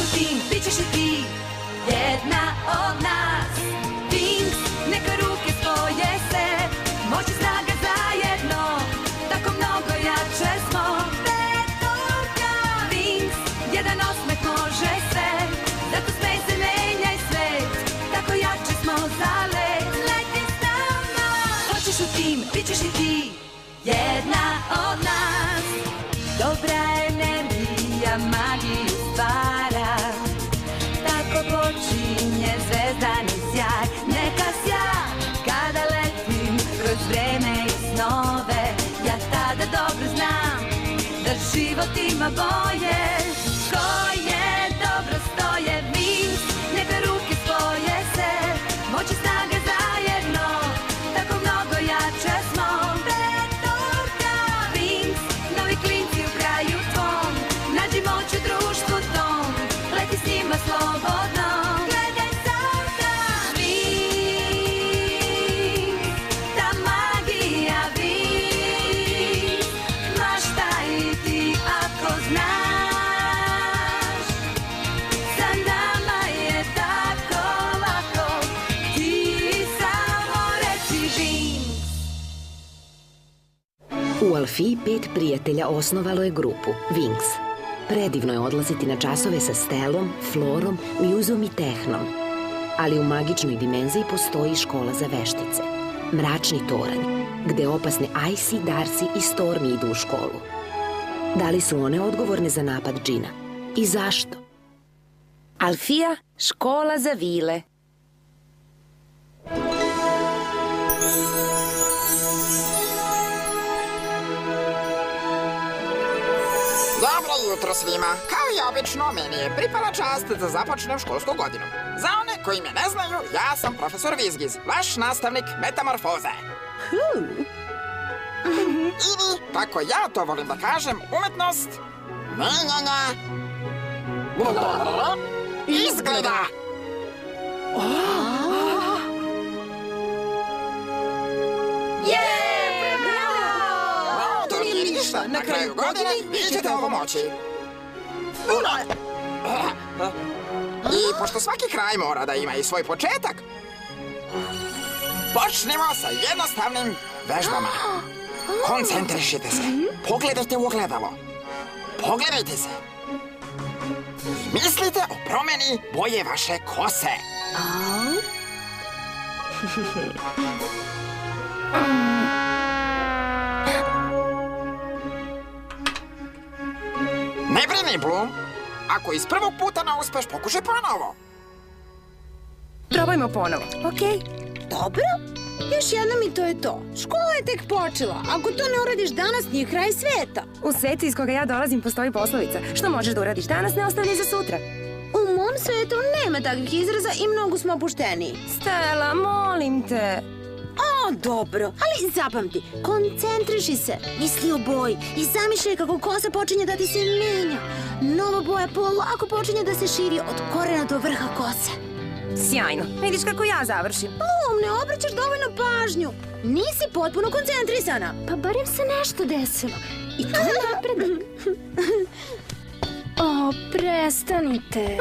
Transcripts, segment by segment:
u tim, bit ćeš i ti jedna od nas. Wings, neka ruke spoje se, moć i snaga zajedno, tako mnogo jače smo. Petorka. Wings, jedan osmeh može sve, zato smej se, menjaj svet, tako jače smo za let. Leti s nama. Hoćeš u tim, bit ćeš i ti jedna od nas. Dobra energija magiju stvara, tako počinje zvezdani sjaj. Neka sja kada letim kroz vreme i snove, ja tada dobro znam da život ima boje. Koje dobro stoje Wings, neka ruke spoje se, moć i snaga zajedno, tako mnogo jače smo. Petorka. Wings, novi klinci u kraju tvom, nađi moć u društvu tom, leti s njima slobodno. Gledaj sada Wings, ta magija Wings, maštaj i ti ako znaš, sa nama je tako lako, ti samo reci Wings. U Alfiji 5 prijatelja osnovalo je grupu Wings. Predivno je odlaziti na časove sa Stelom, Florom, Muzom i Tehnom. Ali u magičnoj dimenziji postoji škola za veštice. Mračni toranj, gde opasne Icy, Darcy i Stormy idu u školu. Da li su one odgovorne za napad džina? I zašto? Alfija, škola za vile. Dobro jutro svima. Kao i obično, meni je pripala čast da započnem školsku godinu. Za one koji me ne znaju, ja sam profesor Vizgiz, vaš nastavnik metamorfoze. Ili, tako ja to volim da kažem, umetnost menjanja izgleda. To nije ništa, na kraju godine vi ćete ovo moći. I pošto svaki kraj mora da ima i svoj početak, počnimo sa jednostavnim vežbama. Koncentrišite se, pogledajte u ogledalo. Pogledajte se. Mislite o promeni boje vaše kose. Ne brini, Bloom. Ako iz prvog puta ne uspeš, pokušaj ponovo. Probajmo ponovo, okej? Dobro, još jednom i to je to. Škola je tek počela. Ako to ne uradiš danas, nije kraj sveta. U svetu iz koga ja dolazim postoji poslovica. Što možeš da uradiš danas, ne ostavljaj za sutra. U mom svetu nema takvih izraza i mnogo smo opušteniji. Stella, molim te. O, dobro, ali zapamti, koncentriši se, misli o boji i zamišljaj kako kosa počinje da ti se menja. Nova boja polako počinje da se širi od korena do vrha kose. Sjajno, vidiš kako ja završim. Bloom, ne obraćaš dovoljno pažnju. Nisi potpuno koncentrisana. Pa barem se nešto desilo. I to je napredak. O, prestanite.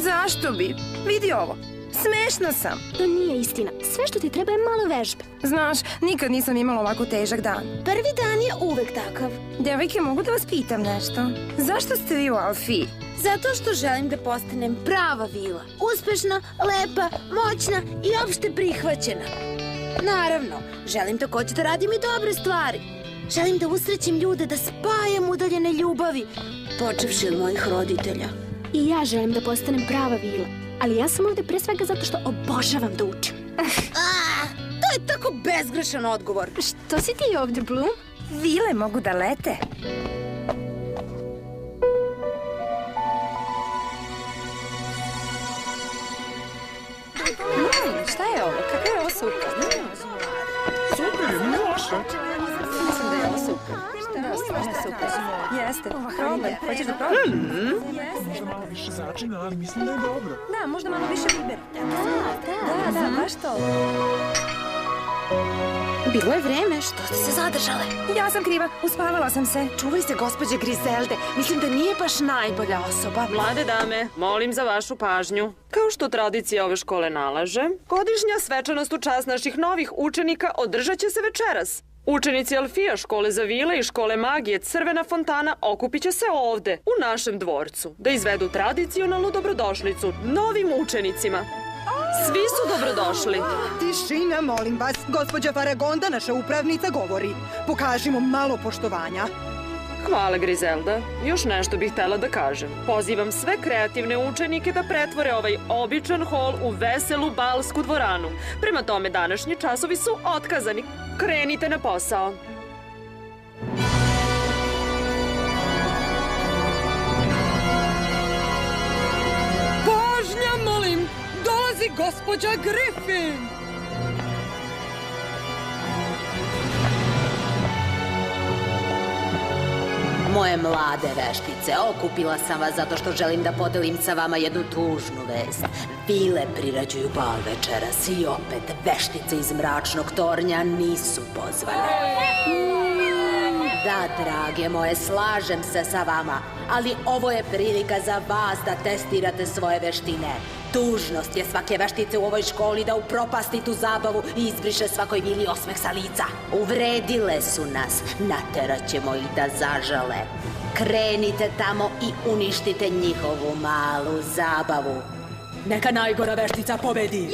Zašto bi? Vidi ovo. Smešna sam. To nije istina. Sve što ti treba je malo vežbe. Znaš, nikad nisam imala ovako težak dan. Prvi dan je uvek takav. Devojke, mogu da vas pitam nešto? Zašto ste vi u Alfiji? Zato što želim da postanem prava vila. Uspešna, lepa, moćna i opšte prihvaćena. Naravno, želim takođe da radim i dobre stvari. Želim da usrećim ljude, da spajam udaljene ljubavi, počevši od mojih roditelja. I ja želim da postanem prava vila. Ali ja sam ovde pre svega zato što obožavam da učim. To je tako bezgrešan odgovor. Što si ti ovde, Bloom? Vile mogu da lete. Šta je ovo? Kako je ovo super? Super, nije loše. Mislim da je ovo super. Stvarno super. Jeste. Probaj. Hoćeš da probaš? Možda malo više začina, ali mislim da je dobro. Da, možda malo više bibera. Da, baš to. Bilo je vreme, što ste se zadržale? Ja sam kriva, uspavala sam se. Čuvaj se, gospođe Grizelde. Mislim da nije baš najbolja osoba. Mlade dame, molim za vašu pažnju. Kao što tradicija ove škole nalaže, godišnja svečanost u čast naših novih učenika održat će se večeras. Učenici Alfija škole za vile i škole magije Crvena fontana okupit će se ovde, u našem dvorcu, da izvedu tradicionalnu dobrodošlicu novim učenicima. Svi su dobrodošli. Tišina, molim vas. Gospođa Faragonda, naša upravnica, govori. Pokažimo malo poštovanja. Hvala, Grizelda. Još nešto bih htela da kažem. Pozivam sve kreativne učenike da pretvore ovaj običan hol u veselu balsku dvoranu. Prema tome, današnji časovi su otkazani. Krenite na posao. Pažnja, molim. Dolazi gospođa Griffin. Moje mlade veštice, okupila sam vas zato što želim da podelim sa vama jednu tužnu vest. Vile prirađuju bal večeras i opet veštice iz mračnog tornja nisu pozvane. Da, drage moje, slažem se sa vama, ali ovo je prilika za vas da testirate svoje veštine. Dužnost je svake veštice u ovoj školi da upropasti tu zabavu i izbriše svakoj vili osmeh sa lica. Uvredile su nas, naterat ćemo ih da zažale. Krenite tamo i uništite njihovu malu zabavu. Neka najgora veštica pobedi!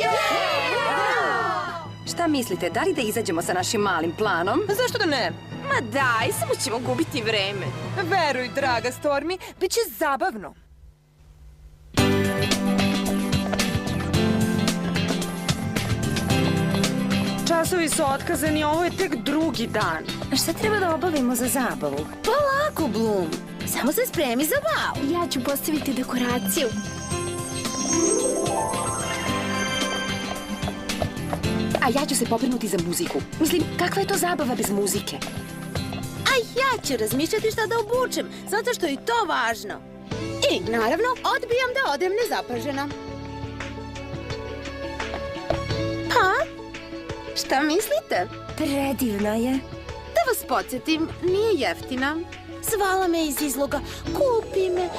Šta mislite, da li da izađemo sa našim malim planom? Zašto da ne? Ma daj, samo ćemo gubiti vreme. Veruj, draga Stormi, bit će zabavno. Časovi su otkazani, ovo je tek drugi dan. Šta treba da obavimo za zabavu? Polako, Bloom. Samo se spremi za bal. Ja ću postaviti dekoraciju. A ja ću se pobrinuti za muziku. Mislim, kakva je to zabava bez muzike? A ja ću razmišljati šta da obučem, zato što je i to važno. I, naravno, odbijam da odem nezapažena. Pa, šta mislite? Predivna je. Da vas podsjetim, nije jeftina. Zvala me iz izloga. Kupi me,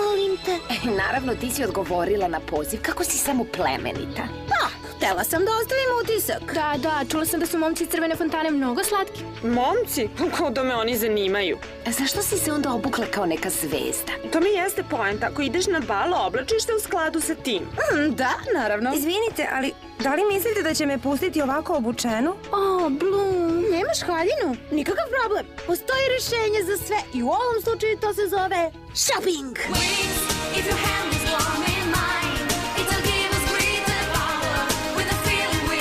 molim te. Naravno, ti si odgovorila na poziv. Kako si samo plemenita. Pa, htela sam da ostavim utisak. Da, čula sam da su momci iz Crvene fontane mnogo slatki. Momci? Kao da me oni zanimaju. A zašto si se onda obukla kao neka zvezda? To mi jeste poenta. Ako ideš na bal, oblačiš se u skladu sa tim. Da, naravno. Izvinite, ali da li mislite da će me pustiti ovako obučenu? O, Bloom, nemaš haljinu? Nikakav problem. Postoji rešenje za sve i u ovom slučaju to se zove shopping. If your hand is warm in mine, it'll give us greater power. With a feeling we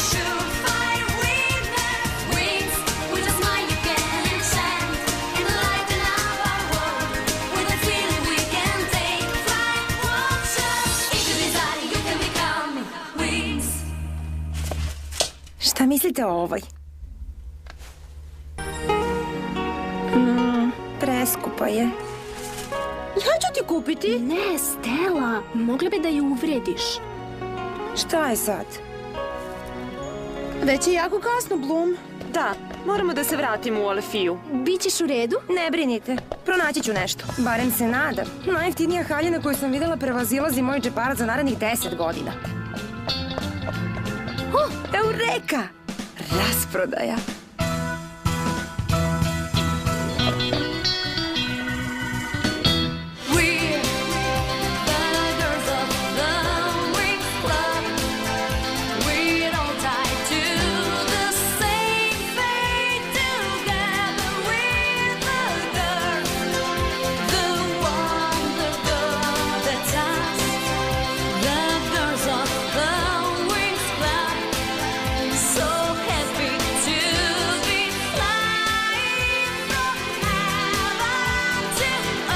should fight with the wings. With a smile you can enchant and lighten up our world. With a feeling we can take flight. Watch us. If you desire, you can become wings. Šta mislite o ovoj? Preskupa je. Ja ću ti kupiti. Ne, Stella, mogla bi da ju uvrediš. Šta je sad? Već je jako kasno, Bloom. Da, moramo da se vratimo u Alfiju. Bićeš u redu? Ne brinite, pronaći ću nešto. Barem se nadam. Najjeftinija haljina koju sam videla prevazilazi moj džeparac za narednih 10 godina. Eureka! Rasprodaja. We're the girls of the Wings Club. We're all tied to the same fate. Together we're the girls, the wonder girl that's us. The girls of the Wings Club. So happy to be flying from heaven to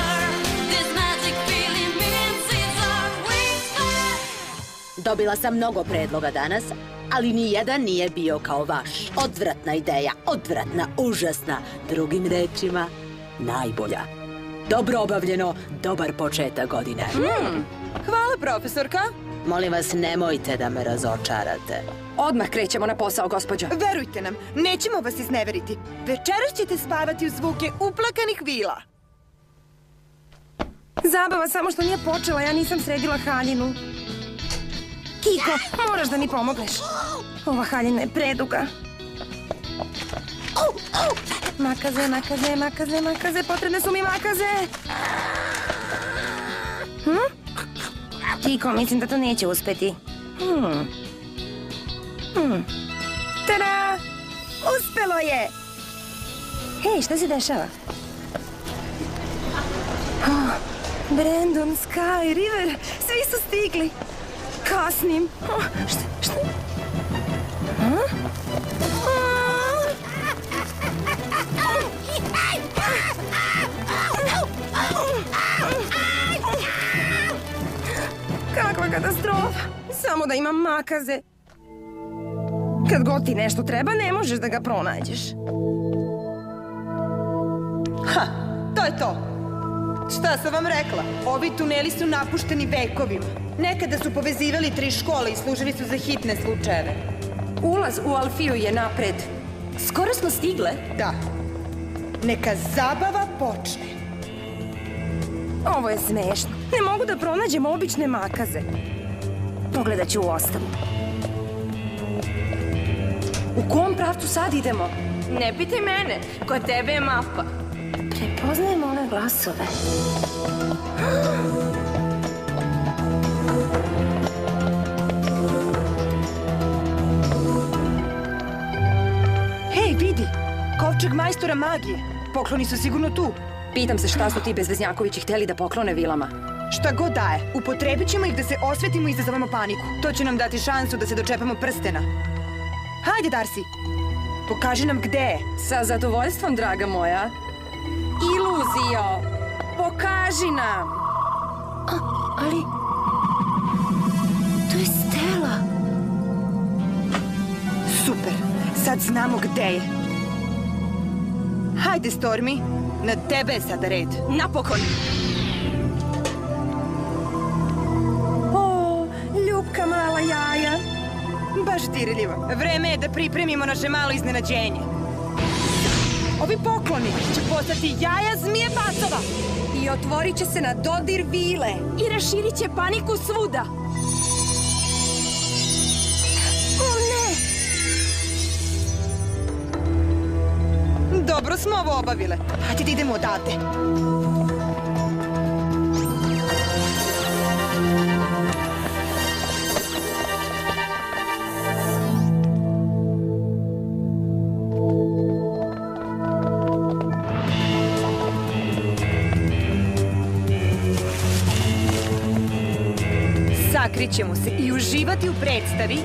earth. This magic feeling means it's our Wings Club. Dobila sam mnogo predloga danas, ali ni jedan nije bio kao vaš. Odvratna ideja, odvratna, užasna. Drugim rečima, najbolja. Dobro obavljeno, dobar početak godine. Hvala, profesorka. Molim vas, nemojte da me razočarate. Odmah krećemo na posao, gospođo. Verujte nam, nećemo vas izneveriti. Večeras ćete spavati uz zvuke uplakanih vila. Zabava samo što nije počela, ja nisam sredila haljinu. Kiko, moraš da mi pomogneš. Ova haljina je preduga. Makaze, makaze, makaze, makaze, potrebne su mi makaze. Kiko, mislim da to neće uspeti. Tada! Uspelo je! Hej, šta se dešava? Brandon, Sky, River, svi su stigli. Kasnim. Šta? Kakva katastrofa. Samo da imam makaze. Kad god ti nešto treba, ne možeš da ga pronađeš. Ha, to je to. Šta sam vam rekla? Ovi tuneli su napušteni vekovima. Nekada su povezivali 3 škole i služili su za hitne slučajeve. Ulaz u Alfiju je napred. Skoro smo stigle. Da. Neka zabava počne. Ovo je smešno. Ne mogu da pronađem obične makaze. Pogledat ću u ostavu. U kom pravcu sad idemo? Ne pitaj mene, kod tebe je mapa. Prepoznajem ove glasove. Hej, vidi! Kovčeg majstora magije. Pokloni su sigurno tu. Pitam se šta su ti bezveznjakovići hteli da poklone vilama. Šta god daje, upotrebit ćemo ih da se osvetimo i izazovemo paniku. To će nam dati šansu da se dočepamo prstena. Hajde, Darcy! Pokaži nam gde je. Sa zadovoljstvom, draga moja. Iluzio! Pokaži nam! Ali... To je Stella. Super! Sad znamo gde je. Hajde, Stormy. Na tebe je sada red. Napokon! O, ljubka mala jaja. Baš dirljivo. Vreme je da pripremimo naše malo iznenađenje. Ovi pokloni će postati jaja zmije pacova. I otvorit će se na dodir vile. I raširit će paniku svuda. O ne! Dobro smo ovo obavile. Hajde da idemo odavde. Sakrićemo se i uživati u predstavi.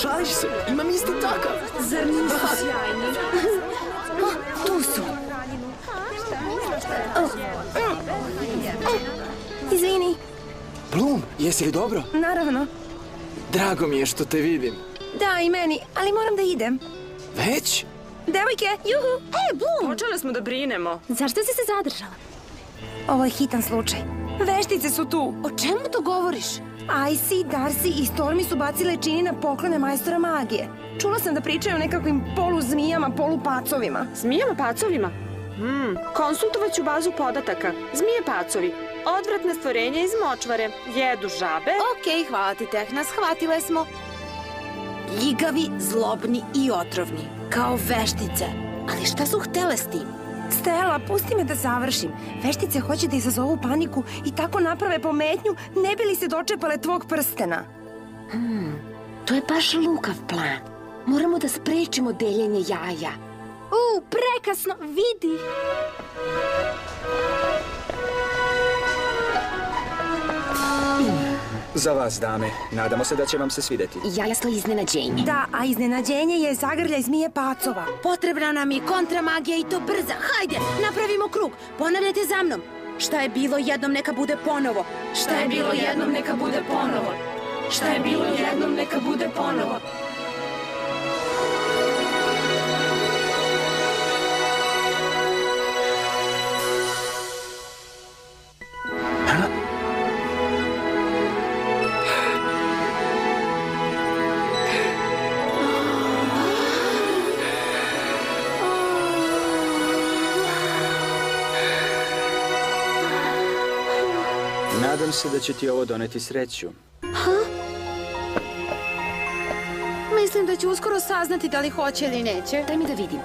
Šališ se, imam isti takav. Zar nisu sjajni? Tu su. Izvini. Bloom, jesi li dobro? Naravno. Drago mi je što te vidim. Da, i meni, ali moram da idem. Već? Devojke, juhu! Bloom! Počele smo da brinemo. Zašto si se zadržala? Ovo je hitan slučaj. Veštice su tu. O čemu to govoriš? Icy, Darcy i Stormy su bacile čini na poklone majstora magije. Čula sam da pričaju o nekakvim poluzmijama, polupacovima. Zmijama pacovima? Konsultovat ću bazu podataka. Zmije pacovi. Odvratna stvorenja iz močvare. Jedu žabe. Okej, hvala ti, Tehna, shvatile smo. Ljigavi, zlobni i otrovni. Kao veštice. Ali šta su htele s tim? Stella, pusti me da završim. Veštice hoće da izazovu paniku i tako naprave pometnju, ne bi li se dočepale tvog prstena. To je baš lukav plan. Moramo da sprečimo deljenje jaja. Prekasno, vidi. Za vas, dame. Nadamo se da će vam se svideti. Jaja stoji iznenađenje. Da, a iznenađenje je zagrljaj zmije pacova. Potrebna nam je kontramagija i to brza. Hajde, napravimo krug. Ponavljajte za mnom. Šta je bilo jednom neka bude ponovo. Šta je bilo jednom neka bude ponovo. Šta je bilo jednom neka bude ponovo. Nadam se da će ti ovo doneti sreću. Mislim da ću uskoro saznati da li hoće ili neće. Daj mi da vidim.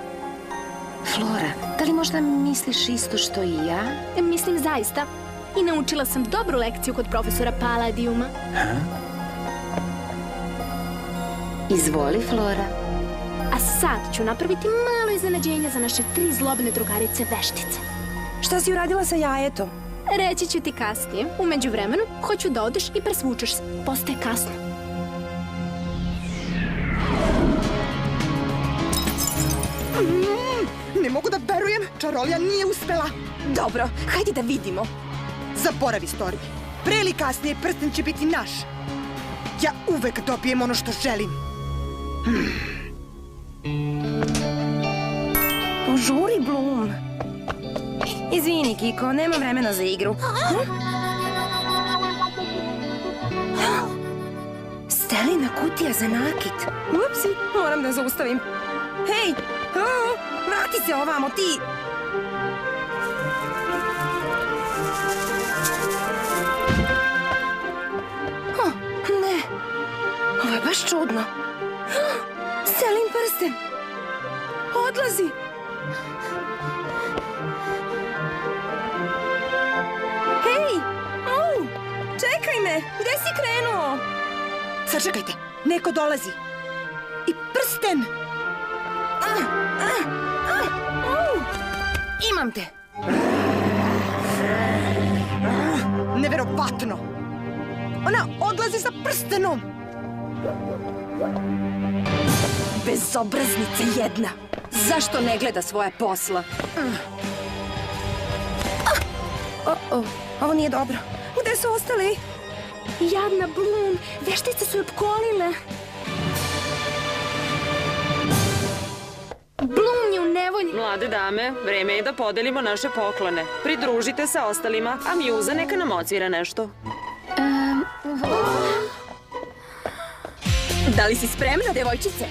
Flora, da li možda misliš isto što i ja? Mislim zaista. I naučila sam dobru lekciju kod profesora Paladijuma. Izvoli, Flora. A sad ću napraviti malo iznenađenje za naše 3 zlobne drugarice veštice. Šta si uradila sa jajetom? Reći ću ti kasnije. U međuvremenu hoću da odeš i presvučeš se. Postaje kasno. Ne mogu da verujem, čarolija nije uspela. Dobro, hajde da vidimo. Zaboravi, Stormi. Pre ili kasnije prsten će biti naš. Ja uvek dobijem ono što želim. Požuri, Bloom. Izvini, Kiko, nemam vremena za igru. Stelina kutija za nakit. Upsi, moram da zaustavim. Hej, vrati se ovamo, ti! Ne, ovo je baš čudno. Stelin prsten. Odlazi. Hej, čekaj me, gde si krenuo? Sačekajte, neko dolazi. I prsten! Imam te. Neverovatno! Ona odlazi sa prstenom! Bezobraznica jedna. Zašto ne gleda svoje posla? Ovo nije dobro. Gde su ostali? Jadna Bloom, veštice su je opkolile. Bloom je u nevolji. Mlade dame, vreme je da podelimo naše poklone. Pridružite se ostalima, a Mjuza neka nam ocvira nešto. Da li si spremna, devojčice?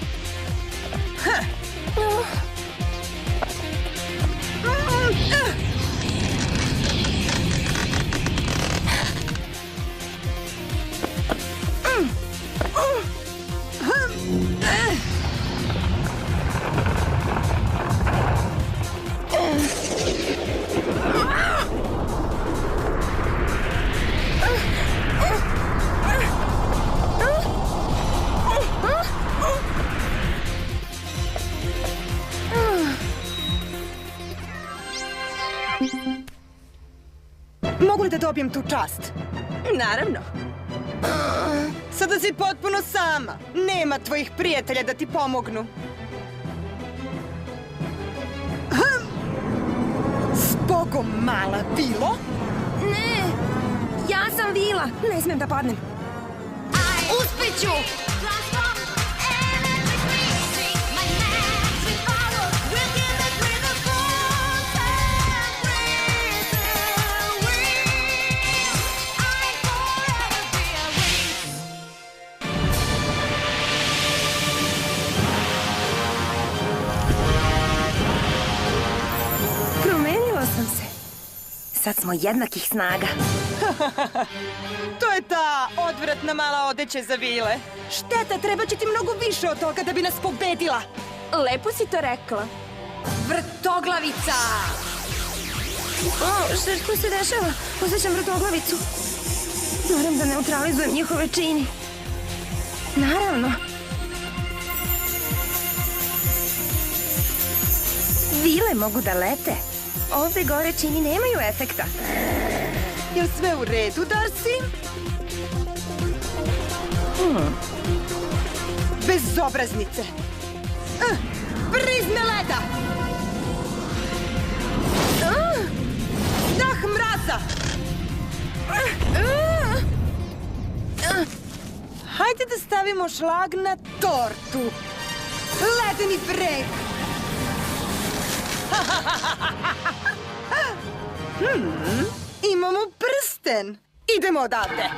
Mogu li da dobijem tu čast? Naravno. Sada si potpuno sama. Nema tvojih prijatelja da ti pomognu. Zbogom, mala Vilo. Ne, ja sam Vila. Ne smem da padnem. Uspeću! Sad smo jednakih snaga. To je ta odvratna mala odeća za Vile. Šteta, treba će ti mnogo više od toga da bi nas pobedila. Lepo si to rekla. Vrtoglavica! Što se dešava? Osjećam vrtoglavicu. Moram da neutralizujem njihove čini. Naravno. Vile mogu da lete. Ovde gore čini nemaju efekta. Je li sve u redu, Darcy? Bezobraznice. Prizme leda! Dah mraza! Hajde da stavimo šlag na tortu. Ledeni breg! Imamo prsten. Idemo odavde.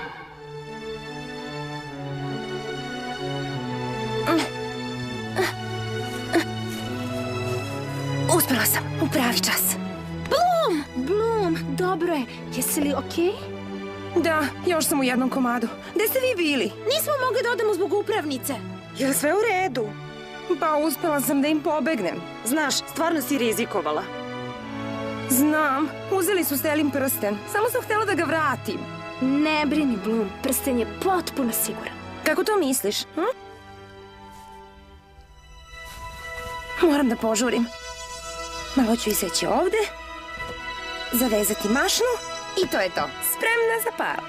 Uspela sam, u pravi čas. Bloom! Bloom, dobro je. Jesi li okej? Da, još sam u jednom komadu. Gde ste vi bili? Nismo mogli da odemo zbog upravnice. Je li sve u redu? Pa uspela sam da im pobegnem. Znaš, stvarno si rizikovala. Znam, uzeli su Stelin prsten. Samo sam htela da ga vratim. Ne brini, Bloom, prsten je potpuno siguran. Kako to misliš? Moram da požurim. Malo ću iseći ovde, zavezati mašnu i to je to. Spremna za par.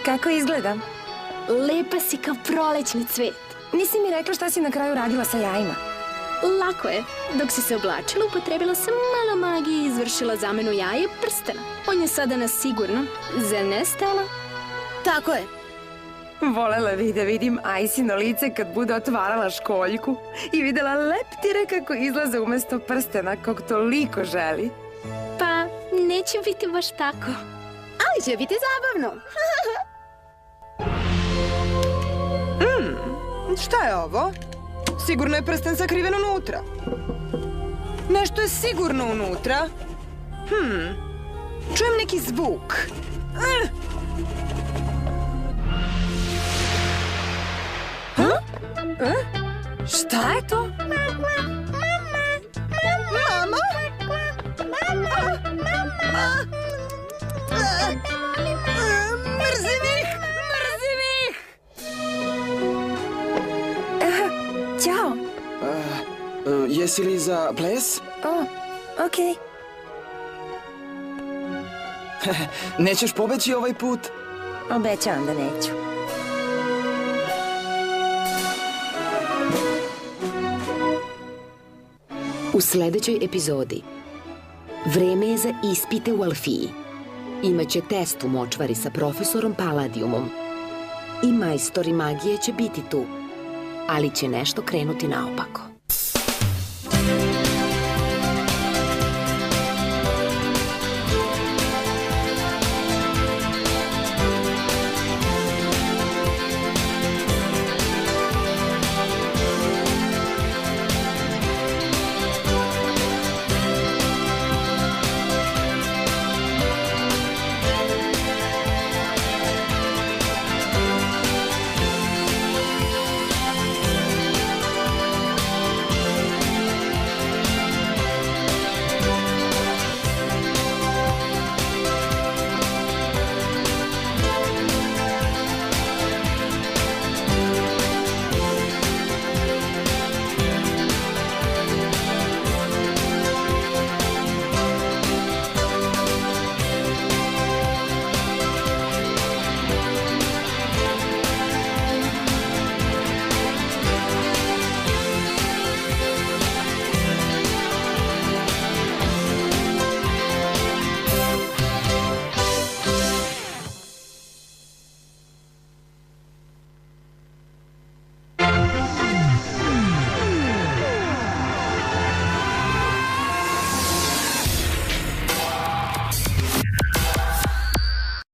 Kako izgledam? Lepa si kao prolećni cvet. Nisi mi rekla šta si na kraju radila sa jajima. Lako je. Dok si se oblačila, upotrebila sam malo magije i izvršila zamenu jaja i prstena. On je sada na sigurno. Zar ne, Stella? Tako je. Volela bih da vidim Ajsino lice kad bude otvarala školjku i videla leptire kako izlaze umesto prstena kog toliko želi. Pa, neće biti baš tako. Ali će biti zabavno. Šta je ovo? Sigurno je prsten sakriven unutra. Nešto je sigurno unutra. Čujem neki zvuk. Šta je to? Mama? Mrzim ih! Mrzim ih! Ćao. Jesi li za ples? Okej. Nećeš pobeći ovaj put? Obećavam da neću. U sledećoj epizodi vreme je za ispite u Alfiji. Imaće test u močvari sa profesorom Paladijumom. I majstori magije će biti tu, ali će nešto krenuti naopako.